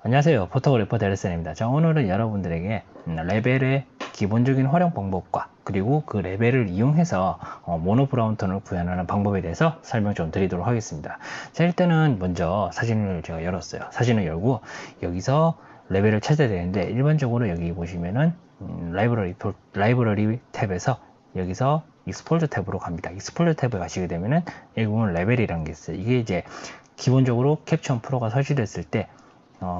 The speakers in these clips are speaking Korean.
안녕하세요. 포토그래퍼 데르센입니다. 자, 오늘은 여러분들에게 레벨의 기본적인 활용 방법과 그리고 그 레벨을 이용해서 모노 브라운 톤을 구현하는 방법에 대해서 설명 좀 드리도록 하겠습니다. 자, 일단은 먼저 사진을 제가 열었어요. 사진을 열고 여기서 레벨을 찾아야 되는데 일반적으로 여기 보시면은 라이브러리 탭에서 여기서 익스폴드 탭으로 갑니다. 익스폴드 탭에 가시게 되면은 여기 보면 레벨이라는 게 있어요. 이게 이제 기본적으로 캡처 프로가 설치됐을 때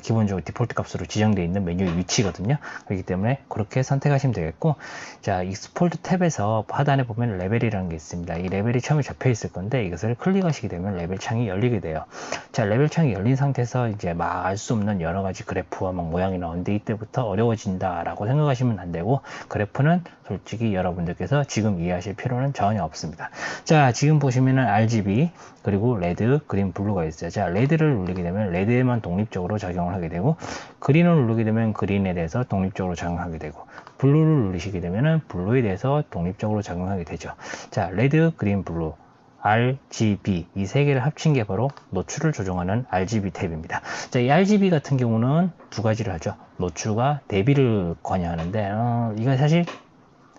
기본적으로 디폴트 값으로 지정되어 있는 메뉴의 위치거든요. 그렇기 때문에 그렇게 선택하시면 되겠고, 자, 익스폴트 탭에서 하단에 보면 레벨이라는 게 있습니다. 이 레벨이 처음에 접혀 있을 건데 이것을 클릭하시게 되면 레벨 창이 열리게 돼요. 자, 레벨 창이 열린 상태에서 이제 막 알 수 없는 여러 가지 그래프와 막 모양이 나오는데 이때부터 어려워진다라고 생각하시면 안 되고, 그래프는 솔직히 여러분들께서 지금 이해하실 필요는 전혀 없습니다. 자, 지금 보시면은 RGB 그리고 레드, 그린, 블루가 있어요. 자, 레드를 누르게 되면 레드에만 독립적으로 작용을 하게 되고, 그린을 누르게 되면 그린에 대해서 독립적으로 작용하게 되고, 블루를 누르시게 되면 블루에 대해서 독립적으로 작용하게 되죠. 자, 레드, 그린, 블루, RGB 이 세 개를 합친 게 바로 노출을 조정하는 RGB 탭입니다. 자, 이 RGB 같은 경우는 두 가지를 하죠. 노출과 대비를 관여하는데 이건 사실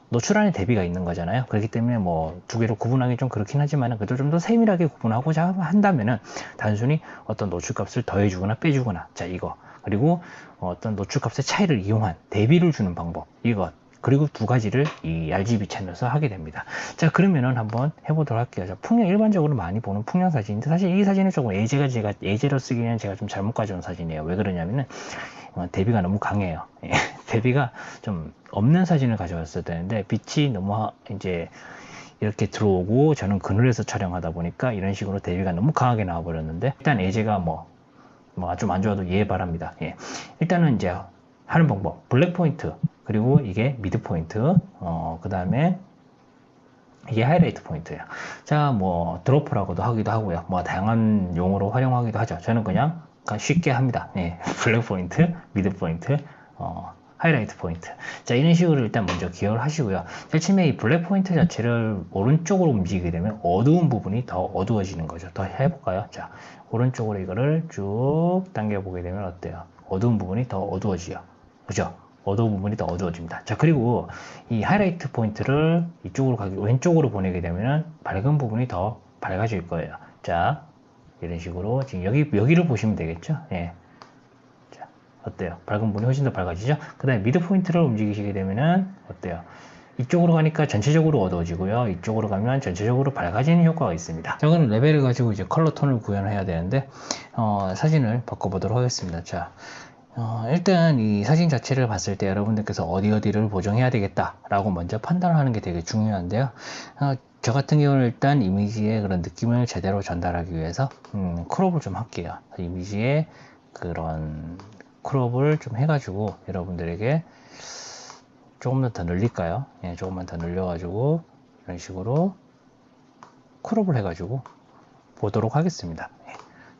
노출 안에 대비가 있는 거잖아요. 그렇기 때문에 뭐 두 개로 구분하기 좀 그렇긴 하지만 그래도 좀 더 세밀하게 구분하고자 한다면은 단순히 어떤 노출 값을 더해주거나 빼주거나, 자, 이거, 그리고 어떤 노출 값의 차이를 이용한 대비를 주는 방법, 이것, 그리고 두 가지를 이 RGB 채널에서 하게 됩니다. 자, 그러면은 한번 해보도록 할게요. 자, 풍경, 일반적으로 많이 보는 풍경 사진인데 사실 이 사진은 조금 예제로 쓰기에는 제가 좀 잘못 가져온 사진이에요. 왜 그러냐면은 대비가 너무 강해요. 대비가 좀 없는 사진을 가져왔어야 되는데 빛이 너무 이제 이렇게 들어오고 저는 그늘에서 촬영하다 보니까 이런 식으로 대비가 너무 강하게 나와버렸는데, 일단 예제가 뭐 좀 안 좋아도 이해 바랍니다. 일단은 이제 하는 방법, 블랙 포인트, 그리고 이게 미드 포인트, 그 다음에 이게 하이라이트 포인트예요. 자, 뭐 드로퍼라고도 하기도 하고요. 뭐 다양한 용어로 활용하기도 하죠. 저는 그냥 쉽게 합니다. 블랙 포인트, 미드 포인트, 하이라이트 포인트. 자, 이런 식으로 일단 먼저 기억을 하시고요. 제일 처음에 이 블랙 포인트 자체를 오른쪽으로 움직이게 되면 어두운 부분이 더 어두워지는 거죠. 더 해볼까요? 자, 오른쪽으로 이거를 쭉 당겨보게 되면 어때요? 어두운 부분이 더 어두워지죠. 그죠? 어두운 부분이 더 어두워집니다. 자, 그리고 이 하이라이트 포인트를 왼쪽으로 보내게 되면 밝은 부분이 더 밝아질 거예요. 자, 이런 식으로 지금 여기를 보시면 되겠죠? 자, 어때요? 밝은 부분이 훨씬 더 밝아지죠? 그 다음에 미드 포인트를 움직이시게 되면은 어때요? 이쪽으로 가니까 전체적으로 어두워지고요. 이쪽으로 가면 전체적으로 밝아지는 효과가 있습니다. 저거는 레벨을 가지고 이제 컬러 톤을 구현해야 되는데, 사진을 바꿔보도록 하겠습니다. 자, 일단 이 사진 자체를 봤을 때 여러분들께서 어디를 보정해야 되겠다 라고 먼저 판단을 하는 게 되게 중요한데요. 저 같은 경우는 일단 이미지의 그런 느낌을 제대로 전달하기 위해서 크롭을 좀 할게요. 이미지의 그런 크롭을 좀 해가지고 여러분들에게 조금 더 늘릴까요? 조금만 더 늘려가지고 이런 식으로 크롭을 해가지고 보도록 하겠습니다.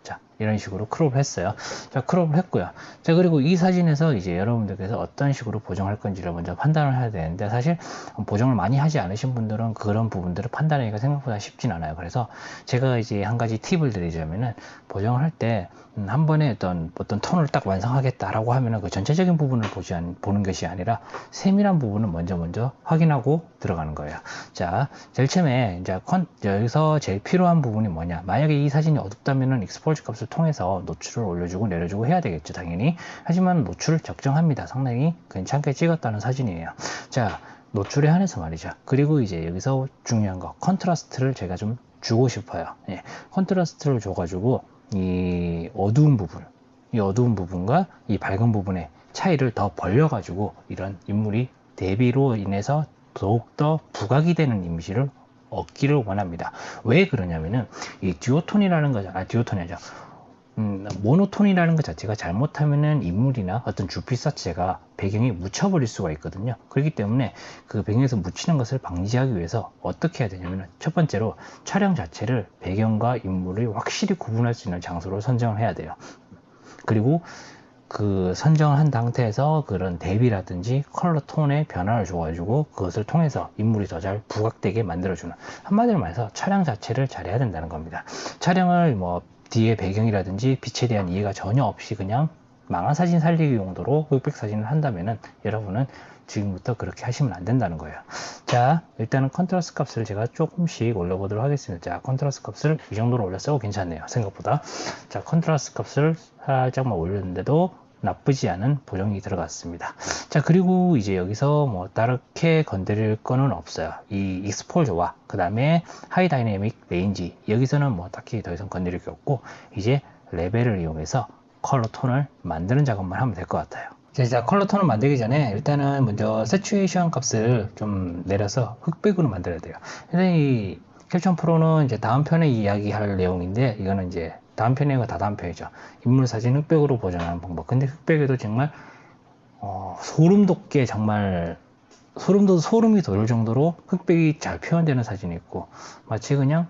자, 이런 식으로 크롭을 했어요. 자, 크롭을 했고요. 자, 그리고 이 사진에서 이제 여러분들께서 어떤 식으로 보정할 건지를 먼저 판단을 해야 되는데, 사실 보정을 많이 하지 않으신 분들은 그런 부분들을 판단하기가 생각보다 쉽진 않아요. 그래서 제가 이제 한 가지 팁을 드리자면은, 보정을 할 때 한 번에 어떤 톤을 딱 완성하겠다라고 하면은 그 전체적인 부분을 보는 것이 아니라 세밀한 부분을 먼저 확인하고 들어가는 거예요. 자, 제일 처음에 이제 여기서 제일 필요한 부분이 뭐냐? 만약에 이 사진이 어둡다면은 익스포즈 값을 통해서 노출을 올려주고 내려주고 해야 되겠죠, 당연히. 하지만 노출 적정합니다. 상당히 괜찮게 찍었다는 사진이에요. 자, 노출에 한해서 말이죠. 그리고 이제 여기서 중요한 거, 컨트라스트를 제가 좀 주고 싶어요. 컨트라스트를 줘가지고 이 어두운 부분과 이 밝은 부분의 차이를 더 벌려가지고 이런 인물이 대비로 인해서 더욱더 부각이 되는 이미지를 얻기를 원합니다. 왜 그러냐면은 이 듀오톤이라는 거죠. 듀오톤이 아니죠. 모노톤이라는 것 자체가 잘못하면은 인물이나 어떤 주피 자체가 배경에 묻혀버릴 수가 있거든요. 그렇기 때문에 그 배경에서 묻히는 것을 방지하기 위해서 어떻게 해야 되냐면, 첫 번째로 촬영 자체를 배경과 인물을 확실히 구분할 수 있는 장소로 선정을 해야 돼요. 그리고 그 선정을 한 상태에서 그런 대비라든지 컬러 톤의 변화를 줘가지고 그것을 통해서 인물이 더 잘 부각되게 만들어주는, 한마디로 말해서 촬영 자체를 잘해야 된다는 겁니다. 촬영을 뭐 뒤에 배경이라든지 빛에 대한 이해가 전혀 없이 그냥 망한 사진 살리기 용도로 흑백 사진을 한다면은 여러분은 지금부터 그렇게 하시면 안 된다는 거예요. 자, 일단은 컨트라스트 값을 제가 조금씩 올려보도록 하겠습니다. 자, 컨트라스트 값을 이 정도로 올렸어요. 괜찮네요. 생각보다. 자, 컨트라스트 값을 살짝만 올렸는데도 나쁘지 않은 보정이 들어갔습니다. 자, 그리고 이제 여기서 뭐 다르게 건드릴 거는 없어요. 이 익스포저와 그 다음에 하이 다이내믹 레인지, 여기서는 뭐 딱히 더 이상 건드릴 게 없고 이제 레벨을 이용해서 컬러 톤을 만드는 작업만 하면 될 것 같아요. 자, 컬러 톤을 만들기 전에 일단은 먼저 세츄에이션 값을 좀 내려서 흑백으로 만들어야 돼요. 근데 이 캡션 프로는 이제 다음 편에 이야기할 내용인데, 이거는 이제 다음 편이고 다 다음 편이죠. 인물 사진 흑백으로 보존하는 방법. 근데 흑백에도 정말 소름 돋게, 정말 소름이 돋을 정도로 흑백이 잘 표현되는 사진이 있고, 마치 그냥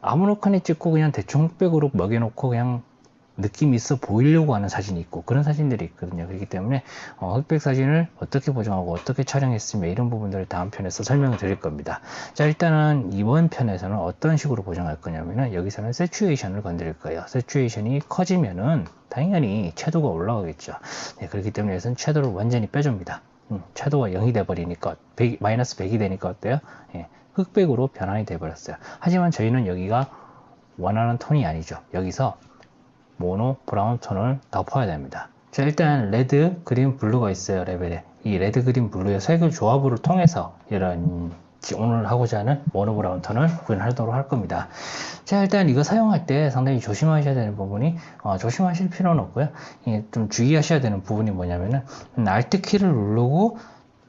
아무렇게나 찍고 그냥 대충 흑백으로 먹여놓고 그냥 느낌 있어 보이려고 하는 사진이 있고, 그런 사진들이 있거든요. 그렇기 때문에 흑백 사진을 어떻게 보정하고 어떻게 촬영했으며 이런 부분들을 다음 편에서 설명을 드릴 겁니다. 자, 일단은 이번 편에서는 어떤 식으로 보정할 거냐면은, 여기서는 세츄에이션을 건드릴 거예요. 세츄에이션이 커지면은 당연히 채도가 올라가겠죠. 네, 그렇기 때문에 여기서는 채도를 완전히 빼줍니다. 채도가 0이 돼버리니까 마이너스 100이 되니까 어때요? 예, 흑백으로 변환이 돼버렸어요. 하지만 저희는 여기가 원하는 톤이 아니죠. 여기서 모노 브라운 톤을 덮어야 됩니다. 자, 일단 레드, 그린, 블루가 있어요. 레벨에. 이 레드, 그린, 블루의 색을 조합을 통해서 이런 오늘 하고자 하는 모노 브라운 톤을 구현하도록 할 겁니다. 자, 일단 이거 사용할 때 상당히 조심하셔야 되는 부분이, 조심하실 필요는 없고요. 좀 주의하셔야 되는 부분이 뭐냐면은, Alt 키를 누르고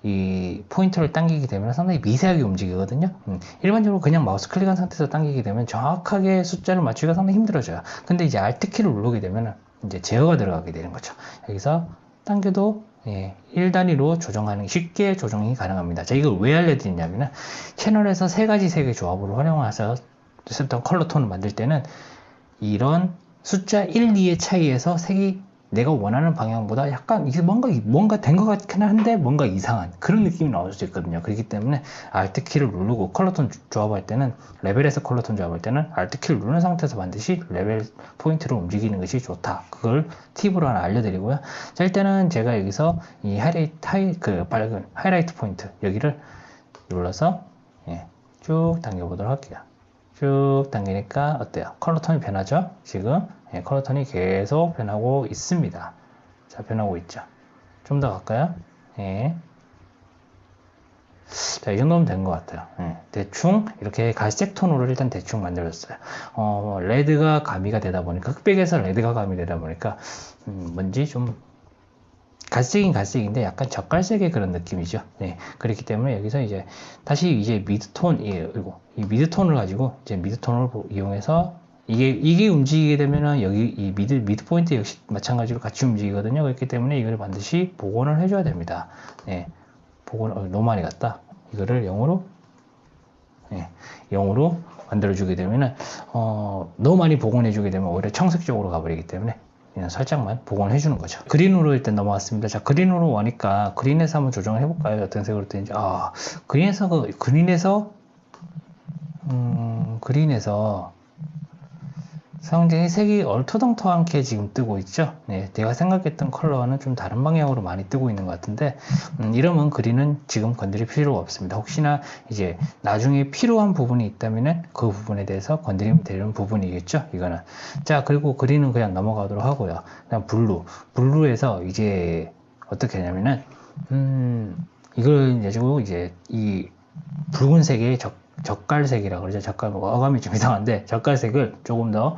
이 포인터를 당기게 되면 상당히 미세하게 움직이거든요. 일반적으로 그냥 마우스 클릭한 상태에서 당기게 되면 정확하게 숫자를 맞추기가 상당히 힘들어져요. 근데 이제 Alt 키를 누르게 되면 이제 제어가 들어가게 되는 거죠. 여기서 당겨도 1단위로 조정하는, 쉽게 조정이 가능합니다. 자, 이걸 왜 알려드리냐면은, 채널에서 세 가지 색의 조합으로 활용해서 어떤 컬러 톤을 만들 때는 이런 숫자 1, 2의 차이에서 색이 내가 원하는 방향보다 약간 이게 뭔가 된 것 같긴 한데 뭔가 이상한 그런 느낌이 나올 수 있거든요. 그렇기 때문에 Alt 키를 누르고 컬러톤 조합할 때는, 레벨에서 컬러톤 조합할 때는 Alt 키를 누른 상태에서 반드시 레벨 포인트로 움직이는 것이 좋다. 그걸 팁으로 하나 알려드리고요. 자, 일단은 제가 여기서 이 빨간 하이라이트 포인트 여기를 눌러서 쭉 당겨보도록 할게요. 쭉 당기니까 어때요? 컬러톤이 변하죠? 지금 컬러톤이 계속 변하고 있습니다. 자, 변하고 있죠. 좀 더 갈까요? 자, 이 정도면 된 것 같아요. 대충 이렇게 갈색 톤으로 일단 대충 만들었어요. 레드가 가미가 되다 보니까, 흑백에서 레드가 가미되다 보니까 뭔지 좀 갈색인 갈색인데 약간 젓갈색의 그런 느낌이죠. 네, 그렇기 때문에 여기서 이제 다시 이제 미드톤, 이 미드톤을 가지고 이제 미드톤을 이용해서 이게 움직이게 되면은 여기 이 미드 포인트 역시 마찬가지로 같이 움직이거든요. 그렇기 때문에 이걸 반드시 복원을 해줘야 됩니다. 네, 너무 많이 갔다. 이거를 0으로 만들어주게 되면은 너무 많이 복원해주게 되면 오히려 청색 쪽으로 가버리기 때문에 그냥 살짝만 복원해 주는 거죠. 그린으로 일단 넘어왔습니다. 자, 그린으로 오니까 그린에서 한번 조정을 해볼까요? 어떤 색으로 되는지. 그린에서 상당히 색이 얼토당토않게 지금 뜨고 있죠. 네, 내가 생각했던 컬러와는 좀 다른 방향으로 많이 뜨고 있는 것 같은데, 이러면 그린은 지금 건드릴 필요가 없습니다. 혹시나 이제 나중에 필요한 부분이 있다면은 그 부분에 대해서 건드리면 되는 부분이겠죠, 이거는. 자, 그리고 그린은 그냥 넘어가도록 하고요. 그다음 블루에서 이제 어떻게 하냐면은, 이걸 가지고 이제 이 붉은색의 젓갈색이라 그러죠. 어감이 좀 이상한데, 젓갈색을 조금 더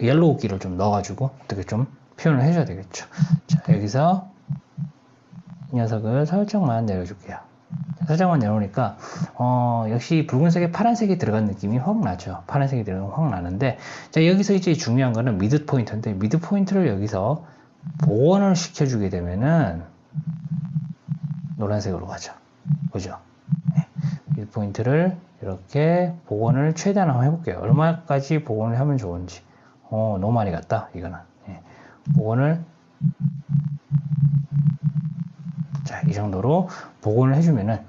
옐로우기를 좀 넣어가지고 어떻게 좀 표현을 해줘야 되겠죠. 자, 여기서 이 녀석을 살짝만 내려줄게요. 살짝만 내려오니까 역시 붉은색에 파란색이 들어간 느낌이 확 나죠. 파란색이 들어가면 확 나는데, 자, 여기서 이제 중요한 거는 미드 포인트인데, 미드 포인트를 여기서 복원을 시켜주게 되면은 노란색으로 가죠. 그죠? 미드 포인트를 이렇게 복원을 최대한 한번 해볼게요. 얼마까지 복원을 하면 좋은지. 너무 많이 갔다, 이거는. 복원을, 자, 이 정도로 복원을 해주면은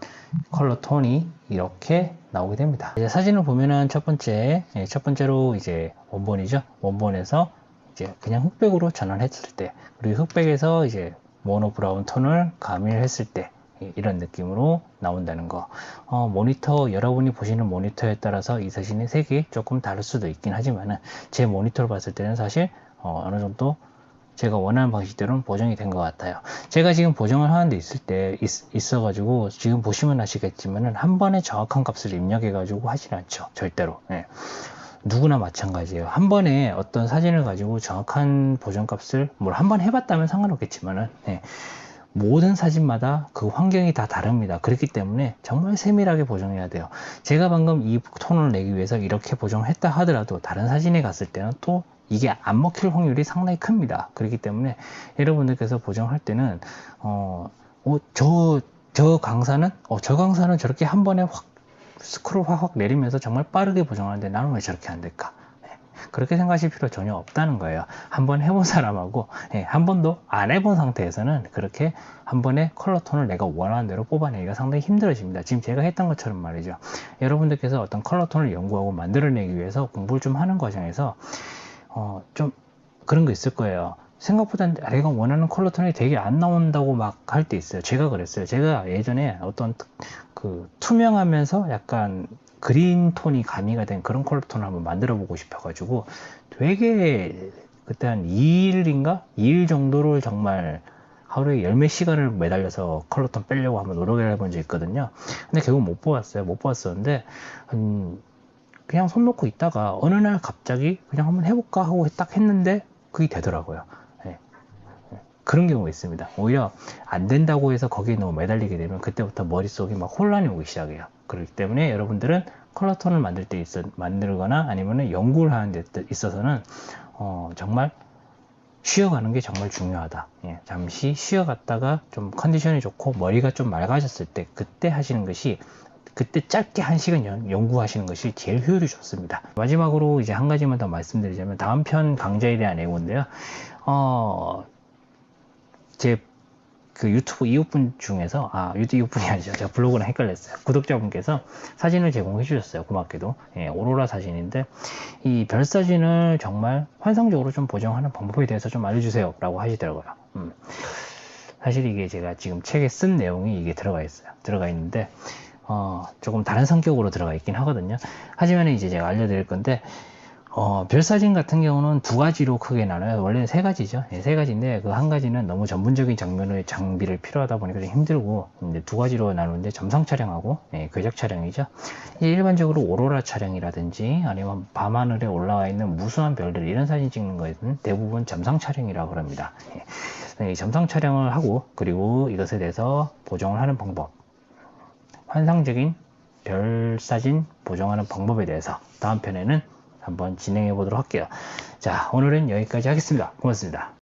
컬러 톤이 이렇게 나오게 됩니다. 이제 사진을 보면은 첫 번째로 이제 원본이죠. 원본에서 이제 그냥 흑백으로 전환했을 때, 그리고 흑백에서 이제 모노 브라운 톤을 가미했을 때 이런 느낌으로 나온다는 거. 모니터, 여러분이 보시는 모니터에 따라서 이 사진의 색이 조금 다를 수도 있긴 하지만은 제 모니터를 봤을 때는 사실 어느 정도 제가 원하는 방식대로는 보정이 된 것 같아요. 제가 지금 보정을 하는 데 있어가지고 지금 보시면 아시겠지만은 한 번에 정확한 값을 입력해가지고 하진 않죠. 절대로. 예. 누구나 마찬가지예요. 한 번에 어떤 사진을 가지고 정확한 보정값을 한 번 해봤다면 상관없겠지만은 예. 모든 사진마다 그 환경이 다 다릅니다. 그렇기 때문에 정말 세밀하게 보정해야 돼요. 제가 방금 이 톤을 내기 위해서 이렇게 보정했다 하더라도 다른 사진에 갔을 때는 또 이게 안 먹힐 확률이 상당히 큽니다. 그렇기 때문에 여러분들께서 보정할 때는 저 강사는 저렇게 한 번에 확 스크롤 확 내리면서 정말 빠르게 보정하는데 나는 왜 저렇게 안 될까? 그렇게 생각하실 필요 전혀 없다는 거예요. 한번 해본 사람하고 한 번도 안 해본 상태에서는 그렇게 한 번에 컬러 톤을 내가 원하는 대로 뽑아내기가 상당히 힘들어집니다. 지금 제가 했던 것처럼 말이죠. 여러분들께서 어떤 컬러 톤을 연구하고 만들어내기 위해서 공부를 좀 하는 과정에서 좀 그런 거 있을 거예요. 생각보다 내가 원하는 컬러 톤이 되게 안 나온다고 막 할 때 있어요. 제가 그랬어요. 제가 예전에 어떤 그 투명하면서 약간 그린 톤이 가미가 된 그런 컬러 톤을 한번 만들어 보고 싶어 가지고 되게 그때 한 2일인가? 2일 정도를 정말 하루에 열 몇 시간을 매달려서 컬러 톤 빼려고 한번 노력을 해본 적이 있거든요. 근데 결국 못 뽑았었는데 그냥 손 놓고 있다가 어느 날 갑자기 그냥 한번 해볼까 하고 딱 했는데 그게 되더라고요. 네. 그런 경우가 있습니다. 오히려 안 된다고 해서 거기에 너무 매달리게 되면 그때부터 머릿속에 막 혼란이 오기 시작해요. 그렇기 때문에 여러분들은 컬러톤을 만들거나 아니면 연구를 하는 데 있어서는 정말 쉬어가는 게 정말 중요하다. 예, 잠시 쉬어갔다가 좀 컨디션이 좋고 머리가 좀 맑아졌을 때 그때 하시는 것이, 그때 짧게 1시간 연구하시는 것이 제일 효율이 좋습니다. 마지막으로 이제 한 가지만 더 말씀드리자면 다음 편 강좌에 대한 예고인데요. 제 그 유튜브 이웃분 중에서 이웃분이 아니죠. 제가 블로그랑 헷갈렸어요. 구독자분께서 사진을 제공해 주셨어요. 고맙게도. 오로라 사진인데 이 별 사진을 정말 환상적으로 좀 보정하는 방법에 대해서 좀 알려주세요 라고 하시더라고요. 사실 이게 제가 지금 책에 쓴 내용이 이게 들어가 있는데 조금 다른 성격으로 들어가 있긴 하거든요. 하지만 이제 제가 알려드릴 건데 별 사진 같은 경우는 두 가지로 크게 나눠요. 원래는 세 가지죠. 세 가지인데 그 한 가지는 너무 전문적인 장비를 필요하다 보니까 좀 힘들고 이제 두 가지로 나누는데 점상 촬영하고 궤적 촬영이죠. 일반적으로 오로라 촬영이라든지 아니면 밤하늘에 올라와 있는 무수한 별들 이런 사진 찍는 거에는 대부분 점상 촬영이라고 합니다. 점상 촬영을 하고 그리고 이것에 대해서 보정을 하는 방법, 환상적인 별 사진 보정하는 방법에 대해서 다음 편에는 한번 진행해 보도록 할게요. 자, 오늘은 여기까지 하겠습니다. 고맙습니다.